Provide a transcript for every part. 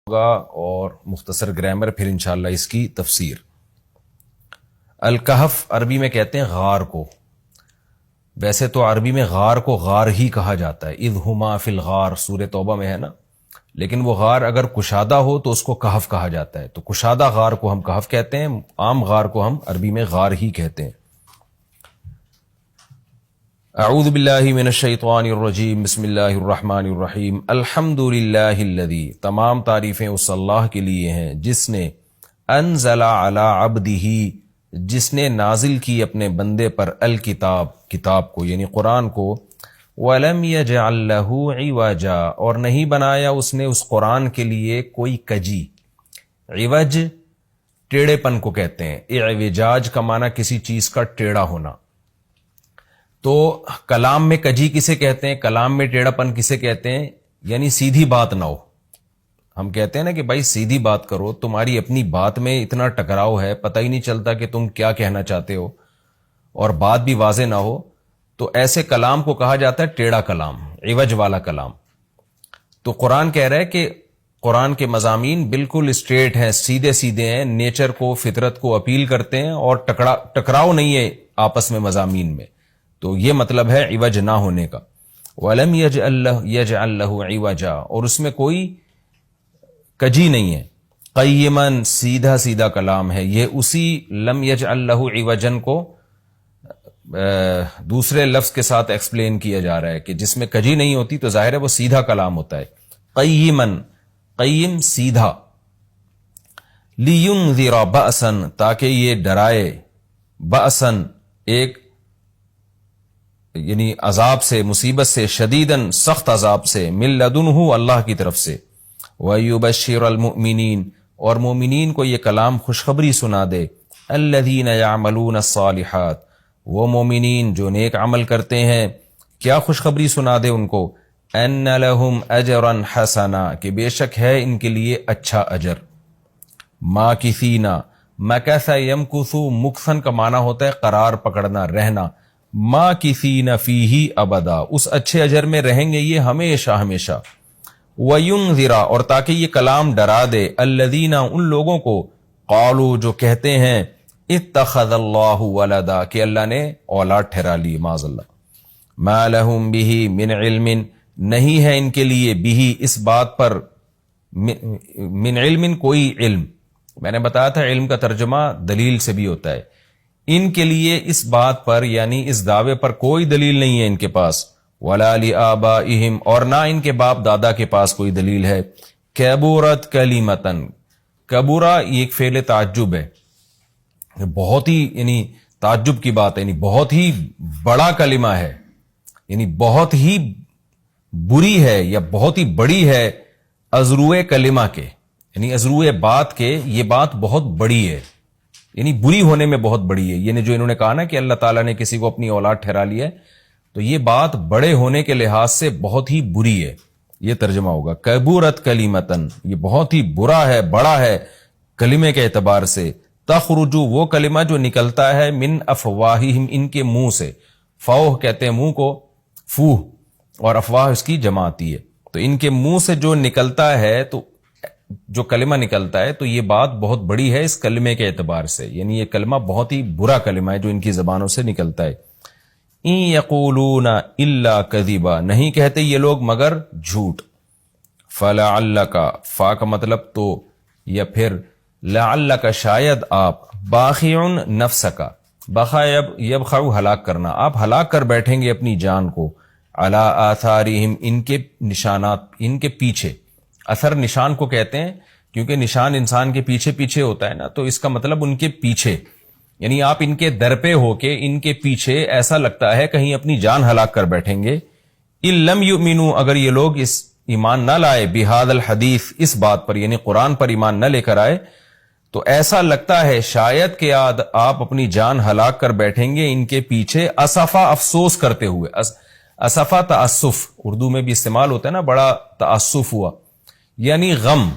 ہوگا اور مختصر گرامر، پھر انشاءاللہ اس کی تفسیر۔ الکہف عربی میں کہتے ہیں غار کو، ویسے تو عربی میں غار کو غار ہی کہا جاتا ہے، اذ ہما فی الغار سورہ توبہ میں ہے نا، لیکن وہ غار اگر کشادہ ہو تو اس کو کہف کہا جاتا ہے، تو کشادہ غار کو ہم کہف کہتے ہیں، عام غار کو ہم عربی میں غار ہی کہتے ہیں۔ اعوذ باللہ من الشیطان الرجیم، بسم اللہ الرحمن الرحیم۔ الحمد للہ الذی، تمام تعریفیں اس اللہ کے لیے ہیں جس نے انزل علی عبدہ، جس نے نازل کی اپنے بندے پر الکتاب، کتاب کو یعنی قرآن کو، ولم یجعل لہ عوجا، اور نہیں بنایا اس نے اس قرآن کے لیے کوئی کجی۔ عوج ٹیڑھے پن کو کہتے ہیں، اعوجاج کا معنی کسی چیز کا ٹیڑھا ہونا۔ تو کلام میں کجی کسے کہتے ہیں، کلام میں ٹیڑھا پن کسے کہتے ہیں، یعنی سیدھی بات نہ ہو۔ ہم کہتے ہیں نا کہ بھائی سیدھی بات کرو، تمہاری اپنی بات میں اتنا ٹکراؤ ہے، پتہ ہی نہیں چلتا کہ تم کیا کہنا چاہتے ہو، اور بات بھی واضح نہ ہو، تو ایسے کلام کو کہا جاتا ہے ٹیڑھا کلام، عوج والا کلام۔ تو قرآن کہہ رہا ہے کہ قرآن کے مضامین بالکل اسٹریٹ ہیں، سیدھے سیدھے ہیں، نیچر کو، فطرت کو اپیل کرتے ہیں، اور ٹکراؤ نہیں ہے آپس میں مضامین میں۔ تو یہ مطلب ہے عوج نہ ہونے کا۔ وَلَمْ يَجْعَلْ لَهُ عِوَجًا، اور اس میں کوئی کجی نہیں ہے۔ قیماً، سیدھا سیدھا کلام ہے۔ یہ اسی لم یجعل لہ عوجن کو دوسرے لفظ کے ساتھ ایکسپلین کیا جا رہا ہے کہ جس میں کجی نہیں ہوتی تو ظاہر ہے وہ سیدھا کلام ہوتا ہے۔ قیماً، قیم سیدھا، لِيُنذِرَ بَأْسًا، تاکہ یہ ڈرائے، بأسًا ایک یعنی عذاب سے، مصیبت سے، شدیداً سخت عذاب سے، من لدنہ اللہ کی طرف سے، وَيُبَشِّرَ الْمُؤْمِنِينَ، اور مومنین کو یہ کلام خوشخبری سنا دے، الَّذِينَ يَعْمَلُونَ الصَّالِحَاتِ، وہ مومنین جو نیک عمل کرتے ہیں، کیا خوشخبری سنا دے ان کو، أَنَّ لَهُمْ أَجْرًا حَسَنًا، کہ بے شک ہے ان کے لیے اچھا اجر۔ ماکثین، مکث یمکث، مکثن کا معنی ہوتا ہے قرار پکڑنا، رہنا، ماکثین فیہ ابدا، اس اچھے اجر میں رہیں گے یہ ہمیشہ ہمیشہ۔ وَيُنذِرَ، اور تاکہ یہ کلام ڈرا دے، الذین، ان لوگوں کو، قالوا، جو کہتے ہیں، اتخذ اللہ ولدا، کہ اللہ نے اولاد ٹھہرا لی، معاذ اللہ۔ ما لہم بہ من علم، نہیں ہے ان کے لیے بہ، اس بات پر، من علم، کوئی علم۔ میں نے بتایا تھا علم کا ترجمہ دلیل سے بھی ہوتا ہے۔ ان کے لیے اس بات پر یعنی اس دعوے پر کوئی دلیل نہیں ہے ان کے پاس، وَلَا لِآبَائِهِمْ، اور نہ ان کے باپ دادا کے پاس کوئی دلیل ہے۔ کبورت کلیمتن، کبورا یہ ایک فعل تعجب ہے، بہت ہی یعنی تعجب کی بات ہے، یعنی بہت ہی بڑا کلمہ ہے، یعنی بہت ہی بری ہے یا بہت ہی بڑی ہے، ازروع کلمہ کے، یعنی ازروع بات کے، یہ بات بہت بڑی ہے، یعنی بری ہونے میں بہت بڑی ہے۔ یعنی جو انہوں نے کہا نا کہ اللہ تعالیٰ نے کسی کو اپنی اولاد ٹھہرا لی ہے، تو یہ بات بڑے ہونے کے لحاظ سے بہت ہی بری ہے، یہ ترجمہ ہوگا۔ کبورت کلیمتن، یہ بہت ہی برا ہے، بڑا ہے کلمے کے اعتبار سے۔ تخرج، وہ کلمہ جو نکلتا ہے، من افواہہم، ان کے منہ سے، فوہ کہتے ہیں منہ کو، فوہ، اور افواہ اس کی جمع آتی ہے، تو ان کے منہ سے جو نکلتا ہے، تو جو کلمہ نکلتا ہے، تو یہ بات بہت بڑی ہے اس کلمے کے اعتبار سے، یعنی یہ کلمہ بہت ہی برا کلمہ ہے جو ان کی زبانوں سے نکلتا ہے۔ ان یقولون الا کذبا، نہیں کہتے یہ لوگ مگر جھوٹ۔ فلعلک، فا کا مطلب تو، یا پھر لعلک، شاید آپ، باخع نفسک، بخع یبخع ہلاک کرنا، آپ ہلاک کر بیٹھیں گے اپنی جان کو، علی آثارہم، ان کے نشانات، ان کے پیچھے۔ اثر نشان کو کہتے ہیں کیونکہ نشان انسان کے پیچھے پیچھے ہوتا ہے نا، تو اس کا مطلب ان کے پیچھے، یعنی آپ ان کے در پہ ہو کے ان کے پیچھے، ایسا لگتا ہے کہیں اپنی جان ہلاک کر بیٹھیں گے۔ ان لم یؤمنوا، اگر یہ لوگ اس ایمان نہ لائے، بہذا الحدیث، اس بات پر یعنی قرآن پر ایمان نہ لے کر آئے، تو ایسا لگتا ہے شاید کہ آپ اپنی جان ہلاک کر بیٹھیں گے ان کے پیچھے، اسفا، افسوس کرتے ہوئے۔ اسفا تأسف اردو میں بھی استعمال ہوتا ہے نا، بڑا تأسف ہوا، یعنی غم۔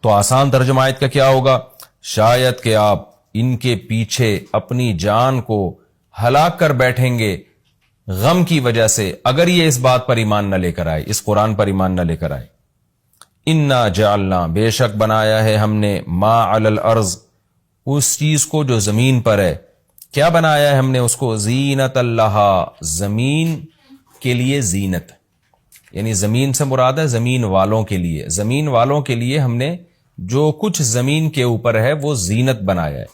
تو آسان ترجمہ آیت کا کیا ہوگا، شاید کہ آپ ان کے پیچھے اپنی جان کو ہلاک کر بیٹھیں گے غم کی وجہ سے، اگر یہ اس بات پر ایمان نہ لے کر آئے، اس قرآن پر ایمان نہ لے کر آئے۔ انا جعلنا بے شک بنایا ہے ہم نے ما علی الارض اس چیز کو جو زمین پر ہے. کیا بنایا ہے ہم نے اس کو؟ زینت اللہ زمین کے لیے زینت، یعنی زمین سے مراد ہے زمین والوں کے لیے. زمین والوں کے لیے ہم نے جو کچھ زمین کے اوپر ہے وہ زینت بنایا ہے.